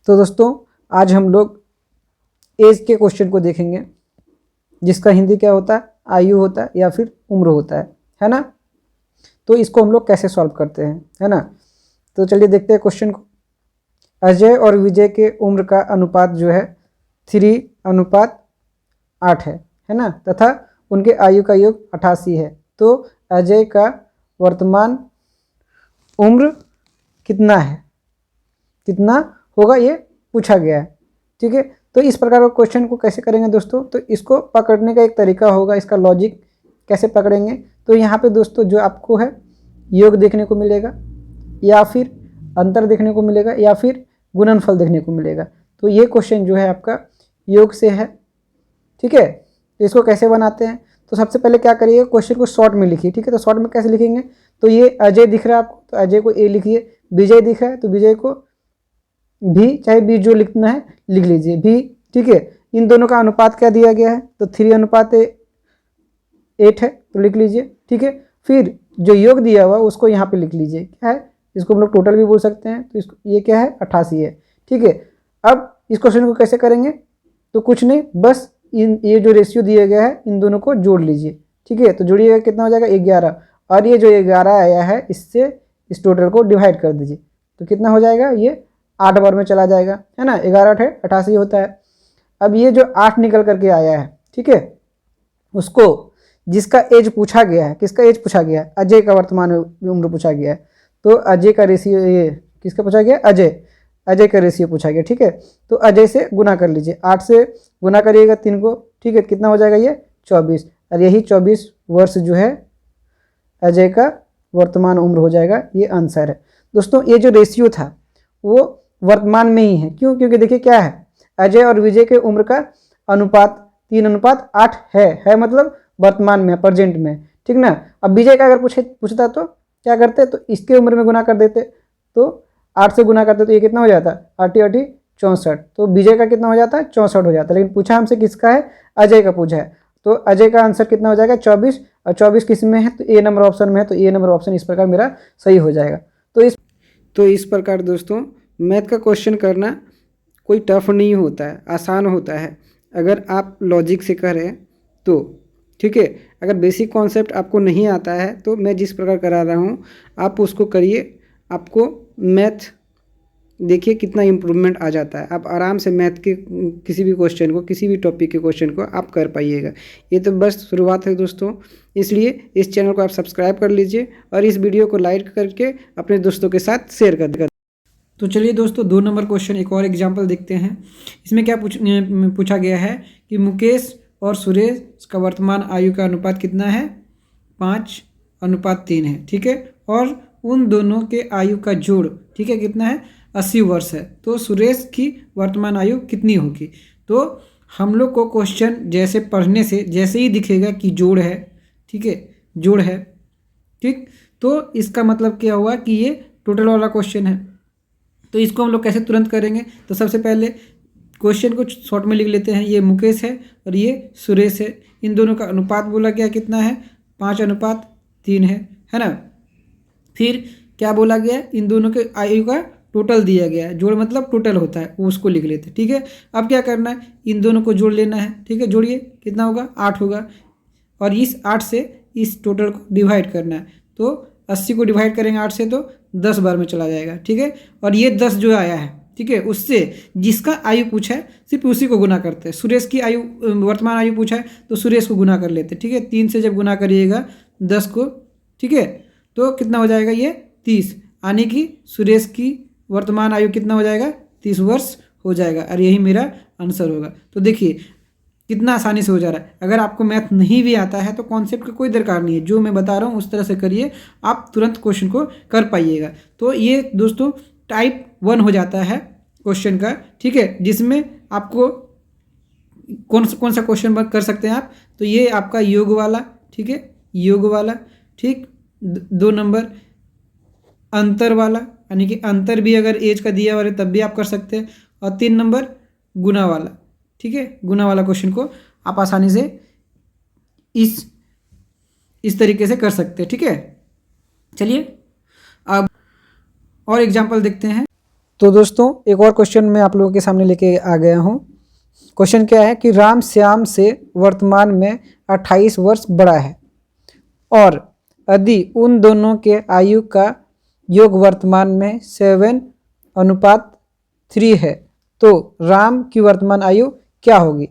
तो दोस्तों आज हम लोग एज के क्वेश्चन को देखेंगे, जिसका हिंदी क्या होता है, आयु होता है या फिर उम्र होता है ना। तो इसको हम लोग कैसे सॉल्व करते हैं, है ना। तो चलिए देखते हैं क्वेश्चन को। अजय और विजय के उम्र का अनुपात जो है 3:8 है ना, तथा उनके आयु का योग 88 है। तो अजय का वर्तमान उम्र कितना है, कितना होगा, ये पूछा गया है। ठीक है, तो इस प्रकार का क्वेश्चन को कैसे करेंगे दोस्तों, तो इसको पकड़ने का एक तरीका होगा, इसका लॉजिक कैसे पकड़ेंगे। तो यहाँ पे दोस्तों जो आपको है योग देखने को मिलेगा, या फिर अंतर देखने को मिलेगा, या फिर गुणनफल देखने को मिलेगा। तो ये क्वेश्चन जो है आपका योग से है। ठीक है, तो इसको कैसे बनाते हैं, तो सबसे पहले क्या करिए, क्वेश्चन को शॉर्ट में लिखिए। ठीक है, तो शॉर्ट में कैसे लिखेंगे, तो ये अजय दिख रहा है आपको, तो अजय को ए लिखिए। विजय दिख रहा है तो विजय को भी, चाहे बी जो लिखना है लिख लीजिए भी। ठीक है, इन दोनों का अनुपात क्या दिया गया है, तो 3:8 है, तो लिख लीजिए। ठीक है, फिर जो योग दिया हुआ उसको यहाँ पे लिख लीजिए, क्या है, इसको हम लोग टोटल भी बोल सकते हैं। तो इसको ये क्या है, 88 है। ठीक है, अब इस क्वेश्चन को कैसे करेंगे, तो कुछ नहीं, बस ये जो रेशियो दिया गया है इन दोनों को जोड़ लीजिए। ठीक है, तो जोड़िएगा कितना हो जाएगा, 11। और ये जो 11 आया है इससे इस टोटल को डिवाइड कर दीजिए, तो कितना हो जाएगा, ये 8 बार में चला जाएगा, है ना। 11 8 88 होता है। अब ये जो 8 निकल करके आया है, ठीक है, उसको जिसका एज पूछा गया है, किसका एज पूछा गया है, अजय का वर्तमान उम्र पूछा गया है। तो अजय का रेशियो, ये किसका पूछा गया, अजय का रेशियो पूछा गया। ठीक है, तो अजय से गुना कर लीजिए, 8 से गुना करिएगा 3 को। ठीक है, कितना हो जाएगा, ये 24। और यही 24 वर्ष जो है अजय का वर्तमान उम्र हो जाएगा, ये आंसर है। दोस्तों ये जो रेशियो था वो वर्तमान में ही है, क्यों, क्योंकि देखिए क्या है, अजय और विजय के उम्र का अनुपात 3:8 है मतलब वर्तमान में, प्रेजेंट में। ठीक ना। अब विजय का अगर पूछता तो क्या करते, तो इसके उम्र में गुना कर देते, तो 8 से गुना करते तो ये कितना हो जाता, 8 8 64। तो विजय का कितना हो जाता है, 64 हो जाता है। लेकिन पूछा हमसे किसका है, अजय का पूछा है। तो अजय का आंसर कितना हो जाएगा, 24। और 24 किस में है, तो ए नंबर ऑप्शन में है। तो ए नंबर ऑप्शन इस प्रकार मेरा सही हो जाएगा। तो इस प्रकार दोस्तों मैथ का क्वेश्चन करना कोई टफ नहीं होता है, आसान होता है अगर आप लॉजिक से करें तो। ठीक है, अगर बेसिक कॉन्सेप्ट आपको नहीं आता है तो मैं जिस प्रकार करा रहा हूँ आप उसको करिए, आपको मैथ देखिए कितना इम्प्रूवमेंट आ जाता है। आप आराम से मैथ के किसी भी क्वेश्चन को, किसी भी टॉपिक के क्वेश्चन को आप कर पाइएगा। ये तो बस शुरुआत है दोस्तों, इसलिए इस चैनल को आप सब्सक्राइब कर लीजिए और इस वीडियो को लाइक करके अपने दोस्तों के साथ शेयर कर देगा। तो चलिए दोस्तों 2 नंबर क्वेश्चन एक और एग्जाम्पल देखते हैं। इसमें क्या पूछा गया है कि मुकेश और सुरेश का वर्तमान आयु का अनुपात कितना है, 5:3 है। ठीक है, और उन दोनों के आयु का जोड़, ठीक है, कितना है, 80 वर्ष है। तो सुरेश की वर्तमान आयु कितनी होगी। तो हम लोग को क्वेश्चन जैसे पढ़ने से जैसे ही दिखेगा कि जोड़ है, ठीक है, जोड़ है, ठीक, तो इसका मतलब क्या हुआ कि ये टोटल वाला क्वेश्चन है। तो इसको हम लोग कैसे तुरंत करेंगे, तो सबसे पहले क्वेश्चन को शॉर्ट में लिख लेते हैं। ये मुकेश है और ये सुरेश है, इन दोनों का अनुपात बोला गया कितना है, 5:3 है ना। फिर क्या बोला गया, इन दोनों के आयु का टोटल दिया गया है, जोड़ मतलब टोटल होता है, उसको लिख लेते हैं। ठीक है, अब क्या करना है, इन दोनों को जोड़ लेना है। ठीक है, जोड़िए, कितना होगा, 8 होगा। और इस 8 से इस टोटल को डिवाइड करना है। तो 80 को डिवाइड करेंगे 8 से तो 10 बार में चला जाएगा। ठीक है, और ये 10 जो आया है, ठीक है, उससे जिसका आयु पूछा है सिर्फ उसी को गुना करते हैं। सुरेश की आयु, वर्तमान आयु पूछा है तो सुरेश को गुना कर लेते हैं। ठीक है, 3 से जब गुना करिएगा 10 को, ठीक है, तो कितना हो जाएगा, ये 30, यानी कि सुरेश की वर्तमान आयु कितना हो जाएगा, 30 वर्ष हो जाएगा। और यही मेरा आंसर होगा। तो देखिए कितना आसानी से हो जा रहा है। अगर आपको मैथ नहीं भी आता है तो कॉन्सेप्ट का कोई दरकार नहीं है, जो मैं बता रहा हूँ उस तरह से करिए, आप तुरंत क्वेश्चन को कर पाइएगा। तो ये दोस्तों टाइप 1 हो जाता है क्वेश्चन का। ठीक है, जिसमें आपको कौन सा क्वेश्चन कर सकते हैं आप, तो ये आपका योग वाला, ठीक है, योग वाला, ठीक, 2 नंबर अंतर वाला, यानी कि अंतर भी अगर एज का दिया हुआ है तब भी आप कर सकते हैं। और 3 नंबर गुना वाला, ठीक है, गुना वाला क्वेश्चन को आप आसानी से इस तरीके से कर सकते हैं। ठीक है, चलिए अब और एग्जांपल देखते हैं। तो दोस्तों एक और क्वेश्चन मैं आप लोगों के सामने लेके आ गया हूँ। क्वेश्चन क्या है कि राम श्याम से वर्तमान में 28 वर्ष बड़ा है और यदि उन दोनों के आयु का योग वर्तमान में 7:3 है तो राम की वर्तमान आयु क्या होगी।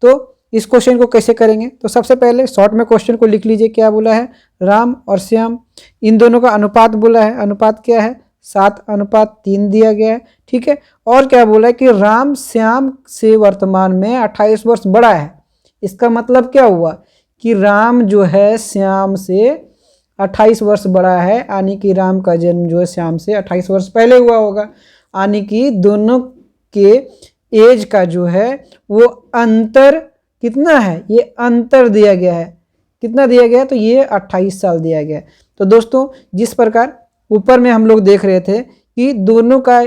तो इस क्वेश्चन को कैसे करेंगे, तो सबसे पहले शॉर्ट में क्वेश्चन को लिख लीजिए। क्या बोला है, राम और श्याम इन दोनों का अनुपात बोला है। अनुपात क्या है, 7:3 दिया गया है। ठीक है, और क्या बोला है कि राम श्याम से वर्तमान में 28 वर्ष बड़ा है। इसका मतलब क्या हुआ कि राम जो है श्याम से 28 वर्ष बड़ा है, यानी कि राम का जन्म जो है श्याम से 28 वर्ष पहले हुआ होगा, यानी कि दोनों के एज का जो है वो अंतर कितना है, ये अंतर दिया गया है। कितना दिया गया है, तो ये 28 साल दिया गया है। तो दोस्तों जिस प्रकार ऊपर में हम लोग देख रहे थे कि दोनों का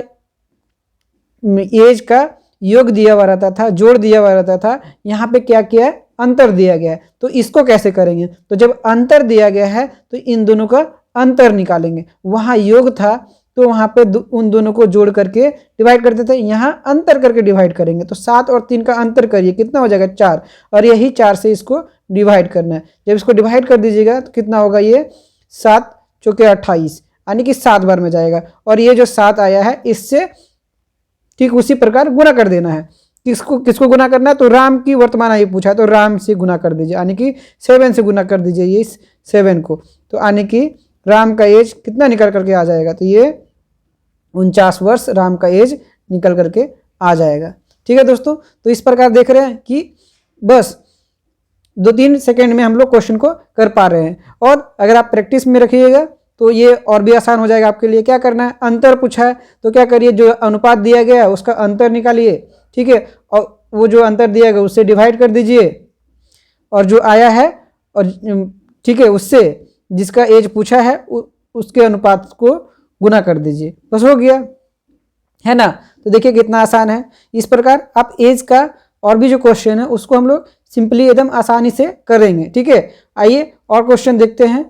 एज का योग दिया हुआ रहता था, जोड़ दिया हुआ रहता था, यहाँ पे क्या किया है, अंतर दिया गया है। तो इसको कैसे करेंगे, तो जब अंतर दिया गया है तो इन दोनों का अंतर निकालेंगे। वहाँ योग था तो वहाँ पे उन दोनों को जोड़ करके डिवाइड करते थे, यहाँ अंतर करके डिवाइड करेंगे। तो 7 और 3 का अंतर करिए, कितना हो जाएगा, 4, और यही 4 से इसको डिवाइड करना है। जब इसको डिवाइड कर दीजिएगा तो कितना होगा, ये 7 चौके 28, यानी कि 7 बार में जाएगा। और ये जो 7 आया है इससे ठीक उसी प्रकार गुना कर देना है। किसको गुना करना है, तो राम की वर्तमान आयु पूछा है तो राम से गुना कर दीजिए, यानी कि 7 से गुना कर दीजिए ये 7 को। तो यानी कि राम का एज कितना निकल करके आ जाएगा, तो ये 49 वर्ष राम का एज निकल करके आ जाएगा। ठीक है दोस्तों, तो इस प्रकार देख रहे हैं कि बस 2-3 सेकेंड में हम लोग क्वेश्चन को कर पा रहे हैं। और अगर आप प्रैक्टिस में रखिएगा तो ये और भी आसान हो जाएगा आपके लिए। क्या करना है, अंतर पूछा है तो क्या करिए, जो अनुपात दिया गया है उसका अंतर निकालिए। ठीक है, और वो जो अंतर दिया गया उससे डिवाइड कर दीजिए, और जो आया है और ठीक है उससे जिसका एज पूछा है उसके अनुपात को गुना कर दीजिए, बस हो गया, है ना। तो देखिए कितना आसान है। इस प्रकार आप एज का और भी जो क्वेश्चन है उसको हम लोग सिंपली एकदम आसानी से करेंगे। ठीक है, आइए और क्वेश्चन देखते हैं।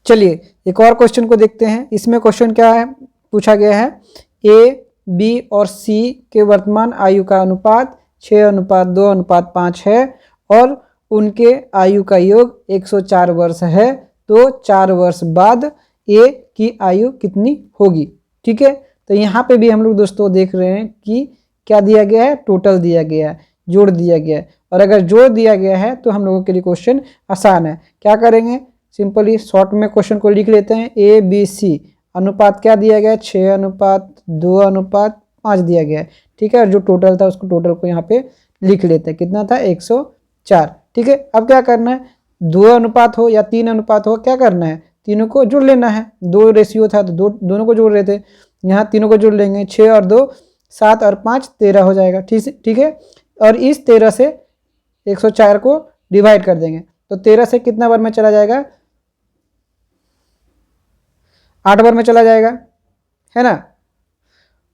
चलिए एक और क्वेश्चन को देखते हैं। इसमें क्वेश्चन क्या है, पूछा गया है ए, बी और सी के वर्तमान आयु का अनुपात 6:2:5 है और उनके आयु का योग 104 वर्ष है, तो 4 वर्ष बाद ए की आयु कितनी होगी। ठीक है, तो यहाँ पे भी हम लोग दोस्तों देख रहे हैं कि क्या दिया गया है, टोटल दिया गया है, जोड़ दिया गया है। और अगर जोड़ दिया गया है तो हम लोगों के लिए क्वेश्चन आसान है। क्या करेंगे, सिंपली शॉर्ट में क्वेश्चन को लिख लेते हैं। ए बी सी अनुपात क्या दिया गया है, 6:2:5 दिया गया है। ठीक है, और जो टोटल था उसको टोटल को यहाँ पे लिख लेते हैं, कितना था, 104। ठीक है, अब क्या करना है, 2 अनुपात हो या 3 अनुपात हो, क्या करना है, तीनों को जोड़ लेना है। 2 रेशियो था तो दोनों को जोड़ रहे थे, यहाँ तीनों को जोड़ लेंगे। 6 और 2 7 और 5 13 हो जाएगा। ठीक है, और इस 13 से 104 को डिवाइड कर देंगे, तो 13 से कितना बार में चला जाएगा, 8 बार में चला जाएगा, है ना।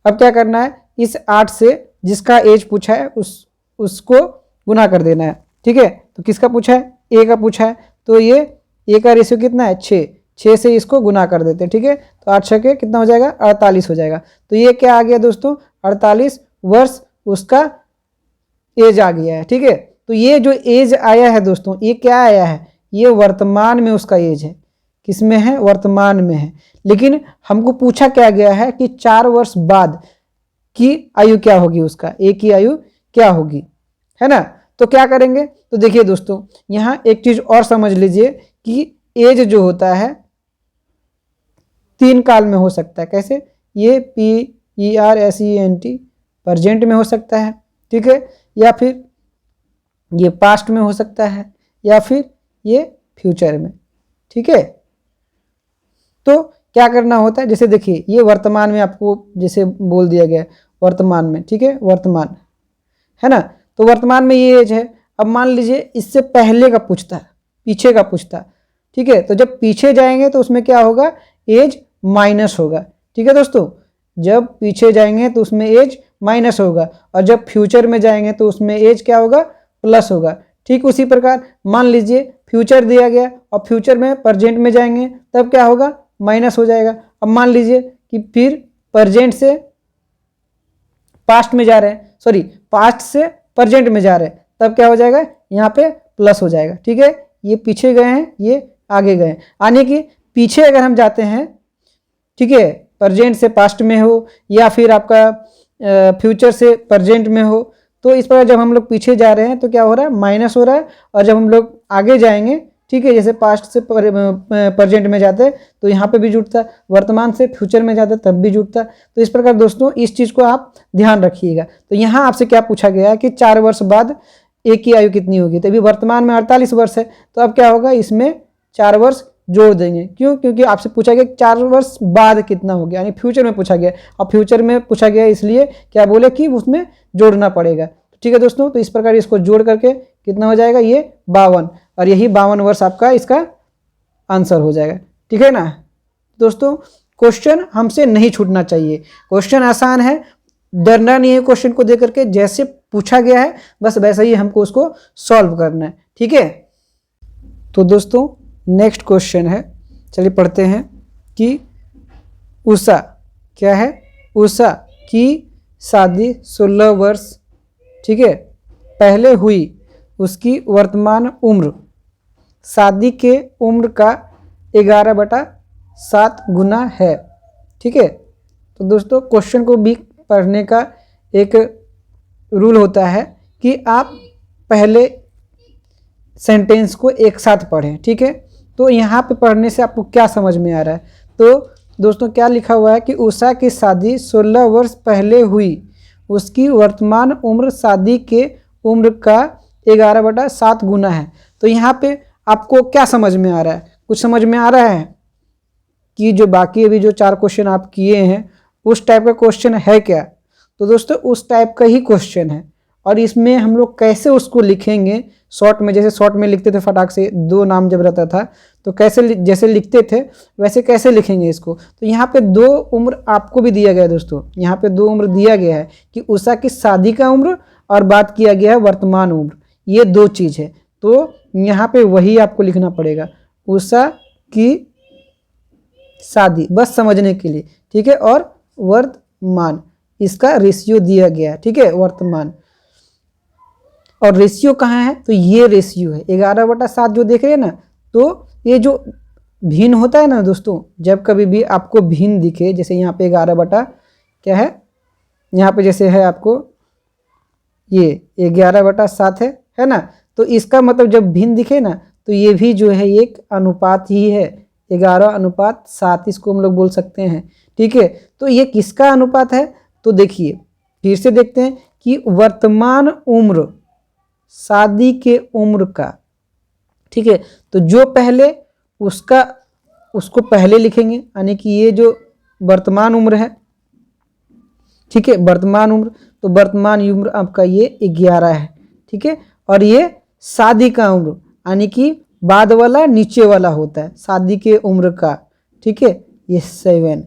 अब क्या करना है, इस 8 से जिसका एज पूछा है उसको गुना कर देना है। ठीक है, तो किसका पूछा है, ए का पूछा है, तो ये ए का रेशियो कितना है, 6 से इसको गुना कर देते हैं। ठीक है, तो 8 6 के कितना हो जाएगा, 48 हो जाएगा। तो ये क्या आ गया दोस्तों, 48 वर्ष उसका एज आ गया है। ठीक है, तो ये जो एज आया है दोस्तों, ये क्या आया है, ये वर्तमान में उसका एज है। किस में है, वर्तमान में है। लेकिन हमको पूछा क्या गया है कि 4 वर्ष बाद की आयु क्या होगी, उसका ए की आयु क्या होगी, है ना। तो क्या करेंगे, तो देखिए दोस्तों यहाँ एक चीज और समझ लीजिए कि एज जो होता है 3 काल में हो सकता है। कैसे, ये PERSENT प्रेजेंट में हो सकता है, ठीक है, या फिर ये पास्ट में हो सकता है, या फिर ये फ्यूचर में। ठीक है, तो क्या करना होता है, जैसे देखिए ये वर्तमान में आपको जैसे बोल दिया गया वर्तमान में। ठीक है, वर्तमान है ना, तो वर्तमान में ये एज है। अब मान लीजिए इससे पहले का पूछता, पीछे का पूछता। ठीक है, तो जब पीछे जाएंगे तो उसमें क्या होगा, एज माइनस होगा। ठीक है दोस्तों, जब पीछे जाएंगे तो उसमें एज माइनस होगा, और जब फ्यूचर में जाएंगे तो उसमें एज क्या होगा, प्लस होगा। ठीक उसी प्रकार मान लीजिए फ्यूचर दिया गया और फ्यूचर में प्रेजेंट में जाएंगे तब क्या होगा, माइनस हो जाएगा। अब मान लीजिए कि फिर प्रेजेंट से पास्ट में जा रहे हैं, सॉरी पास्ट से प्रेजेंट में जा रहे हैं, तब क्या हो जाएगा, यहाँ पे प्लस हो जाएगा। ठीक है, ये पीछे गए हैं, ये आगे गए हैं, यानी कि पीछे अगर हम जाते हैं, ठीक है, प्रेजेंट से पास्ट में हो या फिर आपका फ्यूचर से प्रेजेंट में हो, तो इस प्रकार जब हम लोग पीछे जा रहे हैं तो क्या हो रहा है, माइनस हो रहा है। और जब हम लोग आगे जाएंगे, ठीक है, जैसे पास्ट से प्रेजेंट में जाते हैं तो यहाँ पे भी जुड़ता है, वर्तमान से फ्यूचर में जाते हैं तब भी जुड़ता है। तो इस प्रकार दोस्तों इस चीज़ को आप ध्यान रखिएगा। तो यहाँ आपसे क्या पूछा गया है कि 4 वर्ष बाद एक की आयु कितनी होगी, तो अभी वर्तमान में 48 वर्ष है, तो अब क्या होगा, इसमें 4 वर्ष जोड़ देंगे। क्यों? क्योंकि आपसे पूछा गया 4 वर्ष बाद कितना हो गया, यानी फ्यूचर में पूछा गया, और फ्यूचर में पूछा गया इसलिए क्या बोले कि उसमें जोड़ना पड़ेगा। ठीक है दोस्तों, तो इस प्रकार इसको जोड़ करके कितना हो जाएगा, ये 52, और यही 52 वर्ष आपका इसका आंसर हो जाएगा। ठीक है ना दोस्तों, क्वेश्चन हमसे नहीं छूटना चाहिए, क्वेश्चन आसान है, डरना नहीं है क्वेश्चन को देख करके, जैसे पूछा गया है बस वैसा ही हमको उसको सॉल्व करना है। ठीक है, तो दोस्तों नेक्स्ट क्वेश्चन है, चलिए पढ़ते हैं कि उषा क्या है, उषा की शादी 16 वर्ष, ठीक है, पहले हुई, उसकी वर्तमान उम्र शादी के उम्र का 11/7 गुना है। ठीक है, तो दोस्तों क्वेश्चन को भी पढ़ने का एक रूल होता है कि आप पहले सेंटेंस को एक साथ पढ़ें। ठीक है, तो यहाँ पे पढ़ने से आपको क्या समझ में आ रहा है, तो दोस्तों क्या लिखा हुआ है कि उषा की शादी 16 वर्ष पहले हुई, उसकी वर्तमान उम्र शादी के उम्र का 11/7 गुना है। तो यहाँ पे आपको क्या समझ में आ रहा है, कुछ समझ में आ रहा है कि जो बाकी अभी जो 4 क्वेश्चन आप किए हैं उस टाइप का क्वेश्चन है क्या? तो दोस्तों उस टाइप का ही क्वेश्चन है, और इसमें हम लोग कैसे उसको लिखेंगे शॉर्ट में, जैसे शॉर्ट में लिखते थे फटाक से 2 नाम जब रहता था तो कैसे जैसे लिखते थे वैसे कैसे लिखेंगे इसको। तो यहाँ पे 2 उम्र आपको भी दिया गया है दोस्तों, यहाँ पे 2 उम्र दिया गया है कि उषा की शादी का उम्र और बात किया गया है वर्तमान उम्र, ये 2 चीज़ है। तो यहाँ पे वही आपको लिखना पड़ेगा, उषा की शादी, बस समझने के लिए। ठीक है, और वर्तमान, इसका रेशियो दिया गया है। ठीक है, वर्तमान, और रेशियो कहाँ है, तो ये रेशियो है 11/7 जो देख रहे हैं ना। तो ये जो भिन्न होता है ना दोस्तों, जब कभी भी आपको भिन्न दिखे, जैसे यहाँ पे 11 क्या है, यहाँ पे जैसे है आपको ये 11/7 है ना, तो इसका मतलब जब भिन्न दिखे ना तो ये भी जो है एक अनुपात ही है, 11/7 इसको हम लोग बोल सकते हैं। ठीक है, तो ये किसका अनुपात है, तो देखिए फिर से देखते हैं कि वर्तमान उम्र शादी के उम्र का, ठीक है, तो जो पहले उसको पहले लिखेंगे, यानी कि ये जो वर्तमान उम्र है, ठीक है, वर्तमान उम्र, तो वर्तमान उम्र आपका ये 11 है। ठीक है, और ये शादी का उम्र, यानी कि बाद वाला नीचे वाला होता है शादी के उम्र का, ठीक है, ये 7।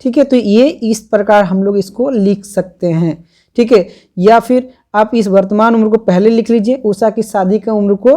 ठीक है, तो ये इस प्रकार हम लोग इसको लिख सकते हैं। ठीक है, या फिर आप इस वर्तमान उम्र को पहले लिख लीजिए, उषा की शादी का उम्र को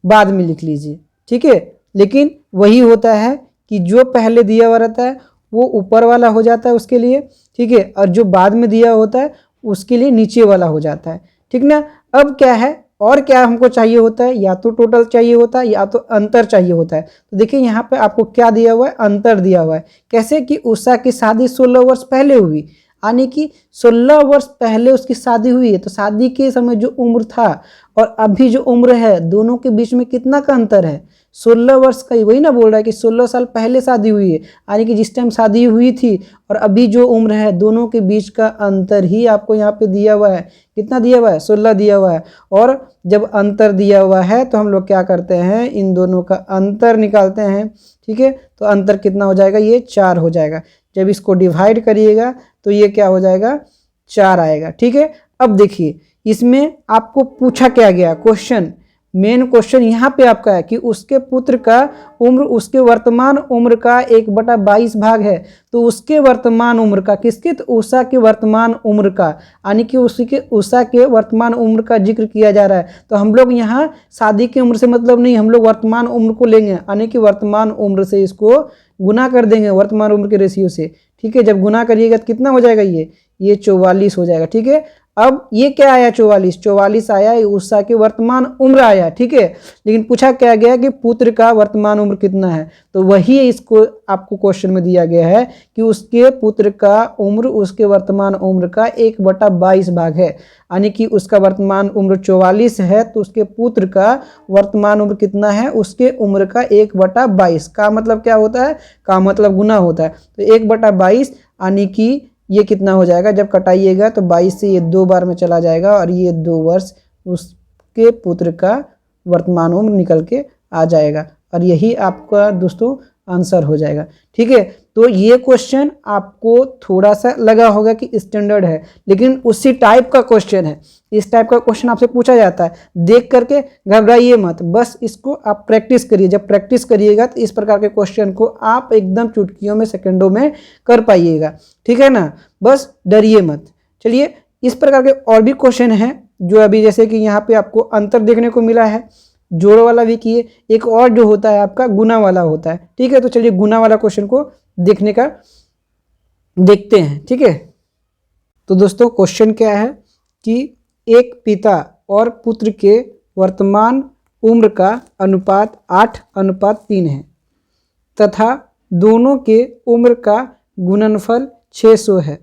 बाद में लिख लीजिए। ठीक है, लेकिन वही होता है कि जो पहले दिया हुआ रहता है वो ऊपर वाला हो जाता है उसके लिए, ठीक है, और जो बाद में दिया होता है उसके लिए नीचे वाला हो जाता है। ठीक ना, अब क्या है, और क्या हमको चाहिए होता है, या तो टोटल चाहिए होता है या तो अंतर चाहिए होता है। तो देखिए यहाँ पे आपको क्या दिया हुआ है, अंतर दिया हुआ है। कैसे कि उषा की शादी 16 वर्ष पहले हुई, यानी कि 16 वर्ष पहले उसकी शादी हुई है, तो शादी के समय जो उम्र था और अभी जो उम्र है दोनों के बीच में कितना का अंतर है, 16 वर्ष का ही। वही ना बोल रहा है कि 16 साल पहले शादी हुई है, यानी कि जिस टाइम शादी हुई थी और अभी जो उम्र है दोनों के बीच का अंतर ही आपको यहाँ पे दिया हुआ है। कितना दिया हुआ है, 16 दिया हुआ है। और जब अंतर दिया हुआ है तो हम लोग क्या करते हैं, इन दोनों का अंतर निकालते हैं। ठीक है, तो अंतर कितना हो जाएगा, ये 4 हो जाएगा। जब इसको डिवाइड करिएगा तो ये क्या हो जाएगा, 4 आएगा। ठीक है, अब देखिए इसमें आपको पूछा क्या गया क्वेश्चन, मेन क्वेश्चन यहाँ पे आपका है कि उसके पुत्र का उम्र उसके वर्तमान उम्र का 1/22 भाग है। तो उसके वर्तमान उम्र का, किसके, तो उषा के वर्तमान उम्र का, यानी कि उषा के वर्तमान उम्र का जिक्र किया जा रहा है। तो हम लोग यहाँ शादी की उम्र से मतलब नहीं, हम लोग वर्तमान उम्र को लेंगे, यानी कि वर्तमान उम्र से इसको गुना कर देंगे, वर्तमान उम्र के रेशियो से। ठीक है। जब गुना करिएगा तो कितना हो जाएगा, ये 44 हो जाएगा, ठीक है। अब ये क्या आया, 44 आया, उषा की वर्तमान उम्र आया, ठीक है। लेकिन पूछा क्या गया कि पुत्र का वर्तमान उम्र कितना है, तो वही इसको आपको क्वेश्चन में दिया गया है कि उसके पुत्र का उम्र उसके वर्तमान उम्र का 1/22 भाग है, यानी कि उसका वर्तमान उम्र 44 है तो उसके पुत्र का वर्तमान उम्र कितना है, उसके उम्र का 1/22। का मतलब क्या होता है, का मतलब गुना होता है, तो 1/22 यानी कि ये कितना हो जाएगा, जब कटाइएगा तो 22 से ये 2 बार में चला जाएगा और ये 2 वर्ष उसके पुत्र का वर्तमान उम्र निकल के आ जाएगा, और यही आपका दोस्तों आंसर हो जाएगा, ठीक है। तो ये क्वेश्चन आपको थोड़ा सा लगा होगा कि स्टैंडर्ड है, लेकिन उसी टाइप का क्वेश्चन है, इस टाइप का क्वेश्चन आपसे पूछा जाता है। देख करके घबराइए मत, बस इसको आप प्रैक्टिस करिए। जब प्रैक्टिस करिएगा तो इस प्रकार के क्वेश्चन को आप एकदम चुटकियों में, सेकंडों में कर पाइएगा, ठीक है ना। बस डरिए मत। चलिए, इस प्रकार के और भी क्वेश्चन हैं जो अभी जैसे कि यहाँ पे आपको अंतर देखने को मिला है, जोड़ वाला भी किए, एक और जो होता है आपका गुना वाला होता है, ठीक है। तो चलिए गुना वाला क्वेश्चन को देखते हैं, ठीक है। तो दोस्तों क्वेश्चन क्या है कि एक पिता और पुत्र के वर्तमान उम्र का अनुपात 8:3 है तथा दोनों के उम्र का गुणनफल 600 है,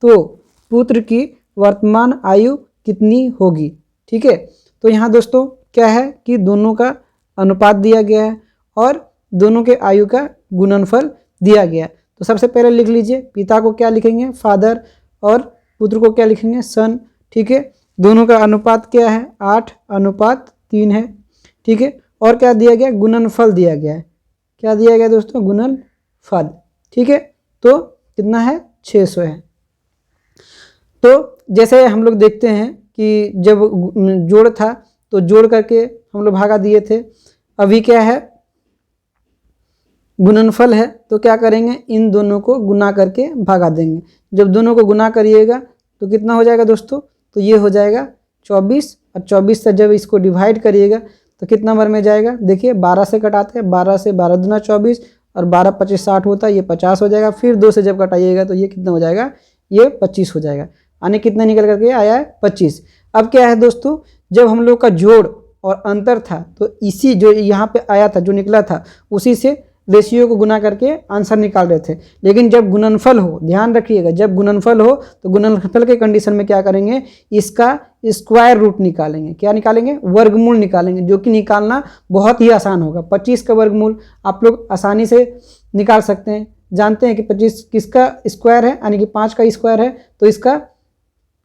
तो पुत्र की वर्तमान आयु कितनी होगी, ठीक है। तो यहाँ दोस्तों क्या है कि दोनों का अनुपात दिया गया है और दोनों के आयु का गुणनफल दिया गया है। तो सबसे पहले लिख लीजिए, पिता को क्या लिखेंगे, फादर, और पुत्र को क्या लिखेंगे, सन, ठीक है। दोनों का अनुपात क्या है, 8:3 है, ठीक है। और क्या दिया गया, गुणनफल दिया गया है। क्या दिया गया दोस्तों, गुणनफल, ठीक है। तो कितना है, 600 है। तो जैसे हम लोग देखते हैं कि जब जोड़ था तो जोड़ करके हम लोग भागा दिए थे, अभी क्या है, गुणनफल है, तो क्या करेंगे, इन दोनों को गुना करके भागा देंगे। जब दोनों को गुना करिएगा तो कितना हो जाएगा दोस्तों, तो ये हो जाएगा 24, और 24 से जब इसको डिवाइड करिएगा तो कितना नंबर में जाएगा, देखिए 12 से कटाते हैं, 12 से 12 दूना 24, और 12 25 60 होता है, ये 50 हो जाएगा। फिर 2 से जब कटाइएगा तो ये कितना हो जाएगा, ये 25 हो जाएगा, यानी कितना निकल करके आया है, 25। अब क्या है दोस्तों, जब हम लोग का जोड़ और अंतर था तो इसी जो यहाँ पे आया था, जो निकला था, उसी से रेशियो को गुना करके आंसर निकाल रहे थे। लेकिन जब गुणनफल हो, ध्यान रखिएगा, जब गुणनफल हो तो गुणनफल के कंडीशन में क्या करेंगे, इसका स्क्वायर रूट निकालेंगे। क्या निकालेंगे, वर्गमूल निकालेंगे, जो कि निकालना बहुत ही आसान होगा। 25 का वर्गमूल आप लोग आसानी से निकाल सकते हैं। जानते हैं कि 25 किसका स्क्वायर है, यानी कि 5 का स्क्वायर है, तो इसका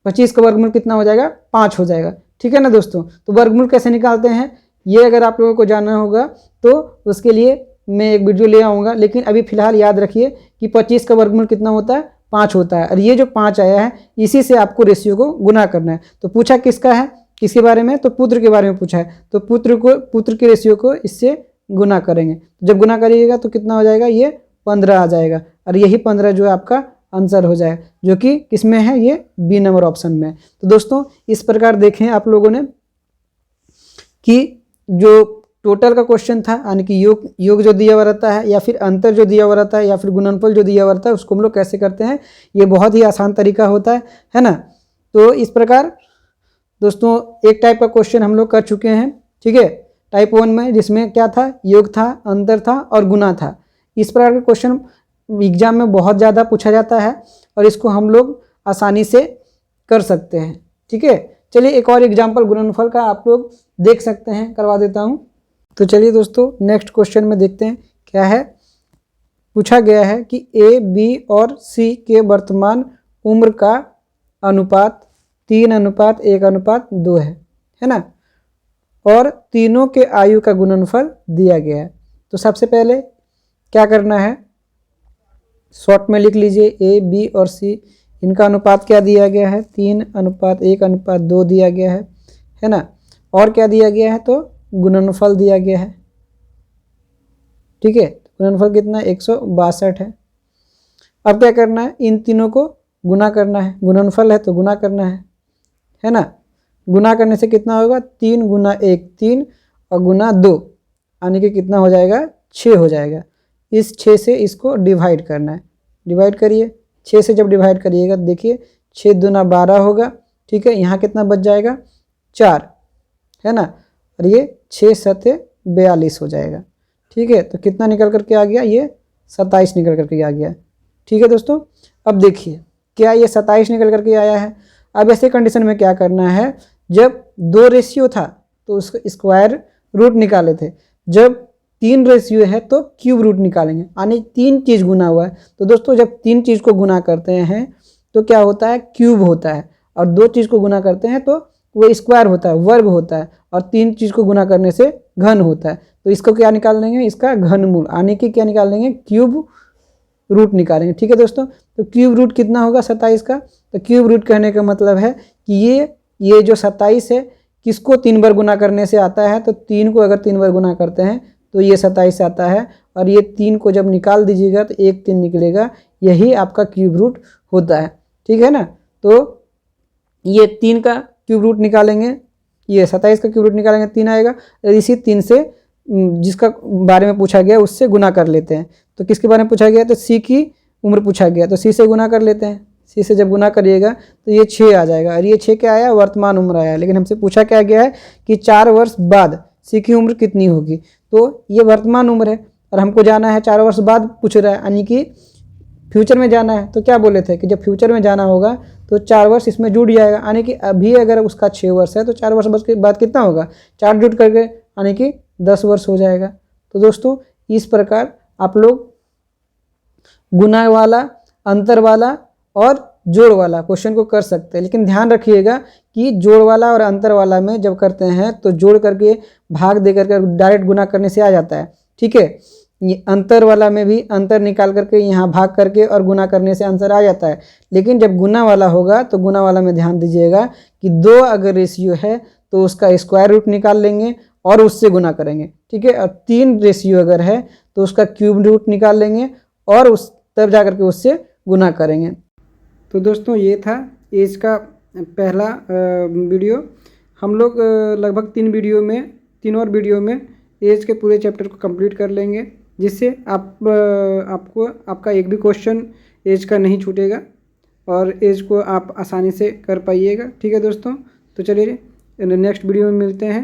25 का वर्गमूल कितना हो जाएगा, 5 हो जाएगा, ठीक है ना दोस्तों। तो वर्गमूल कैसे निकालते हैं, ये अगर आप लोगों को जानना होगा तो उसके लिए मैं एक वीडियो ले आऊँगा, लेकिन अभी फिलहाल याद रखिए कि 25 का वर्गमूल कितना होता है, 5 होता है, और ये जो 5 आया है इसी से आपको रेशियो को गुना करना है। तो पूछा किसका है, किसके बारे में, तो पुत्र के बारे में पूछा है, तो पुत्र के रेशियो को इससे गुना करेंगे। जब गुना करिएगा तो कितना हो जाएगा, ये 15 आ जाएगा, और यही 15 जो है आपका आंसर हो जाए, जो कि किसमें है, ये बी नंबर ऑप्शन में। तो दोस्तों इस प्रकार देखें आप लोगों ने कि जो टोटल का क्वेश्चन था, यानी कि योग जो दिया हुआ रहता है, या फिर अंतर जो दिया हुआ रहता है, या फिर गुणनफल जो दिया हुआ रहता है, उसको हम लोग कैसे करते हैं, ये बहुत ही आसान तरीका होता है ना। तो इस प्रकार दोस्तों एक टाइप का क्वेश्चन हम लोग कर चुके हैं, ठीक है, टाइप 1 में, जिसमें क्या था, योग था, अंतर था और गुना था। इस प्रकार के क्वेश्चन एग्जाम में बहुत ज़्यादा पूछा जाता है और इसको हम लोग आसानी से कर सकते हैं, ठीक है। चलिए एक और एग्जाम्पल गुणनफल का आप लोग देख सकते हैं, करवा देता हूँ। तो चलिए दोस्तों नेक्स्ट क्वेश्चन में देखते हैं क्या है। पूछा गया है कि ए, बी और सी के वर्तमान उम्र का अनुपात 3:1:2 है ना, और तीनों के आयु का गुणनफल दिया गया है। तो सबसे पहले क्या करना है, शॉर्ट में लिख लीजिए, ए, बी और सी, इनका अनुपात क्या दिया गया है, 3:1:2 दिया गया है ना। और क्या दिया गया है, तो गुणनफल दिया गया है, ठीक है। गुणनफल कितना, 162 है। अब क्या करना है, इन तीनों को गुना करना है, गुणनफल है तो गुना करना है ना। गुना करने से कितना होगा, 3 × 1 3 और गुना 2, यानी कि कितना हो जाएगा, 6 हो जाएगा। इस 6 से इसको डिवाइड करना है, डिवाइड करिए, 6 से जब डिवाइड करिएगा देखिए 6 दूना 12 होगा, ठीक है। यहाँ कितना बच जाएगा 4, है ना, और ये 6 सत्ते 42 हो जाएगा, ठीक है। तो कितना निकल करके आ गया, ये 27 निकल करके आ गया, ठीक है दोस्तों। अब देखिए क्या ये 27 निकल करके आया है। अब ऐसे कंडीशन में क्या करना है, जब 2 रेशियो था तो उसका स्क्वायर रूट निकाले थे, जब 3 रेशियो है तो क्यूब रूट निकालेंगे, यानी 3 चीज़ गुना हुआ है। तो दोस्तों जब 3 चीज़ को गुना करते हैं तो क्या होता है, क्यूब होता है, और 2 चीज़ को गुना करते हैं तो वो स्क्वायर होता है, वर्ग होता है, और 3 चीज़ को गुना करने से घन होता है। तो इसको क्या निकाल लेंगे, इसका घनमूल, यानी कि क्या निकाल लेंगे, क्यूब रूट निकालेंगे, ठीक है दोस्तों। तो क्यूब रूट कितना होगा 27 का, तो क्यूब रूट कहने का मतलब है कि ये जो 27 है किसको 3 बार गुना करने से आता है, तो 3 को अगर 3 बार गुना करते हैं तो ये 27 आता है, और ये 3 को जब निकाल दीजिएगा तो 1 3 निकलेगा, यही आपका क्यूब रूट होता है, ठीक है ना। तो ये 3 का क्यूब रूट निकालेंगे, ये 27 का क्यूब रूट निकालेंगे 3 आएगा, इसी 3 से जिसका बारे में पूछा गया उससे गुना कर लेते हैं। तो किसके बारे में पूछा गया, तो सी की उम्र पूछा गया, तो सी से गुना कर लेते हैं, सी से जब गुना करिएगा तो ये 6 आ जाएगा, और ये 6 क्या आया, वर्तमान उम्र आया। लेकिन हमसे पूछा क्या गया है कि 4 वर्ष बाद सी की उम्र कितनी होगी, तो ये वर्तमान उम्र है, और हमको जाना है 4 वर्ष बाद पूछ रहा है, यानी कि फ्यूचर में जाना है। तो क्या बोले थे कि जब फ्यूचर में जाना होगा तो 4 वर्ष इसमें जुड़ जाएगा, यानी कि अभी अगर उसका 6 वर्ष है तो 4 वर्ष के बाद कितना होगा, 4 जुट करके यानी कि 10 वर्ष हो जाएगा। तो दोस्तों इस प्रकार आप लोग गुना वाला, अंतर वाला और जोड़ वाला क्वेश्चन को कर सकते हैं। लेकिन ध्यान रखिएगा कि जोड़ वाला और अंतर वाला में जब करते हैं तो जोड़ करके भाग दे करके डायरेक्ट गुना करने से आ जाता है, ठीक है। ये अंतर वाला में भी अंतर निकाल करके यहाँ भाग करके और गुना करने से आंसर आ जाता है। लेकिन जब गुना वाला होगा तो गुना वाला में ध्यान दीजिएगा कि 2 अगर रेशियो है तो उसका स्क्वायर रूट निकाल लेंगे और उससे गुना करेंगे, ठीक है। और 3 रेशियो अगर है तो उसका क्यूब रूट निकाल लेंगे और उस तब जा करके उससे गुना करेंगे। तो दोस्तों ये था एज का पहला वीडियो। हम लोग लगभग 3 और वीडियो में एज के पूरे चैप्टर को कंप्लीट कर लेंगे, जिससे आपको आपका एक भी क्वेश्चन एज का नहीं छूटेगा और एज को आप आसानी से कर पाइएगा, ठीक है दोस्तों। तो चलिए नेक्स्ट वीडियो में मिलते हैं।